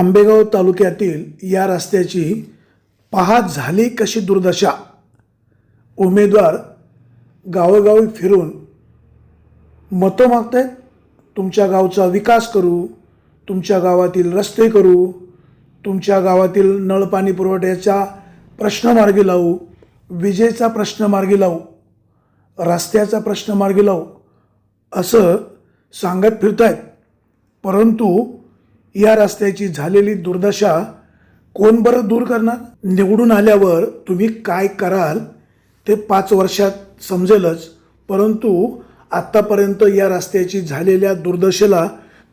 आंबेगाव तालुक्यातील या रस्त्याची पहा झाली कशी दुर्दशा। उमेदवार गावोगावी फिरून मतं मागतायत, तुमच्या गावचा विकास करू, तुमच्या गावातील रस्ते करू, तुमच्या गावातील नळपाणी पुरवठ्याचा प्रश्न मार्गी लावू, विजेचा प्रश्न मार्गी लावू, रस्त्याचा प्रश्न मार्गी लावू असं सांगत फिरतायत। परंतु या रस्त्याची झालेली दुर्दशा कोण बरं दूर करणार? निवडून आल्यावर तुम्ही काय कराल ते 5 वर्षात समजेलच, परंतु आत्तापर्यंत या रस्त्याची झालेल्या दुर्दशेला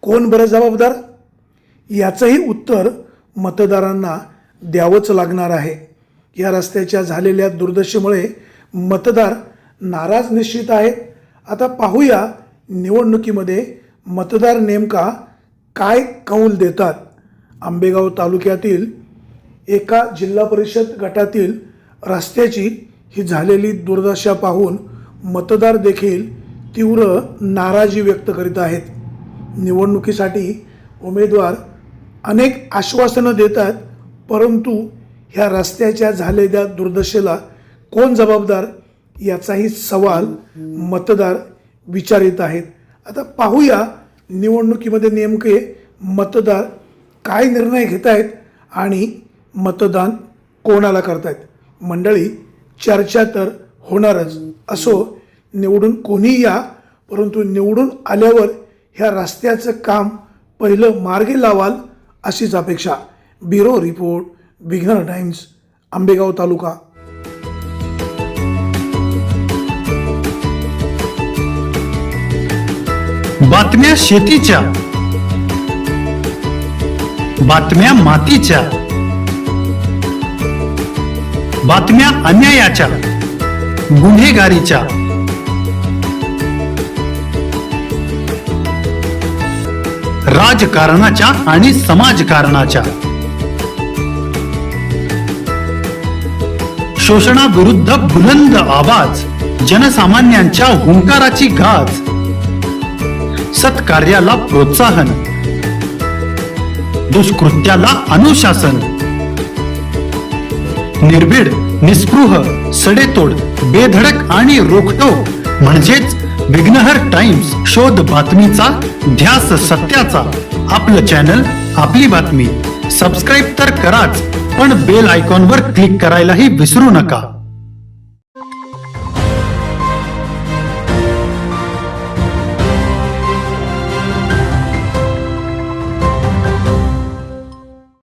कोण बरं जबाबदार? याचंही उत्तर मतदारांना द्यावंच लागणार आहे। या रस्त्याच्या झालेल्या दुर्दशेमुळे मतदार नाराज निश्चित आहेत। आता पाहूया निवडणुकीमध्ये मतदार नेमका काय कौल देतात। आंबेगाव तालुक्यातील एका जिल्हा परिषद गटातील रस्त्याची ही झालेली दुर्दशा पाहून मतदार देखील तीव्र नाराजी व्यक्त करीत आहेत। निवडणुकीसाठी उमेदवार अनेक आश्वासनं देतात, परंतु ह्या रस्त्याच्या झालेल्या दुर्दशेला कोण जबाबदार याचाही सवाल मतदार विचारित आहेत। आता पाहूया निवडणुकीमध्ये नेमके मतदार काय निर्णय घेत आहेत आणि मतदान कोणाला करतायत। मंडळी, चर्चा तर होणारच। असो, निवडून कोणी या, परंतु निवडून आल्यावर ह्या रस्त्याचं काम पहिलं मार्गी लावाल अशीच अपेक्षा। ब्युरो रिपोर्ट, विघ्नर टाइम्स, आंबेगाव तालुका। बातम्या शेतीच्या, बातम्या मातीच्या, बातम्या अन्यायाच्या, गुन्हेगारीच्या, राजकारणाच्या आणि समाजकारणाच्या, शोषणाविरुद्ध बुलंद आवाज, जनसामान्यांच्या हुंकाराची गाज, सत्कार्याला प्रोत्साहन, दुष्कृत्याला अनुशासन, निर्भीड, निस्पृह, सडेतोड, बेधडक आणि रोखटोक म्हणजेच विघ्नहर टाइम्स। शोध बातमीचा, ध्यास सत्याचा। आपलं चॅनल, आपली बातमी। सबस्क्राईब तर कराच, पण बेल आयकॉनवर क्लिक करायलाही विसरू नका।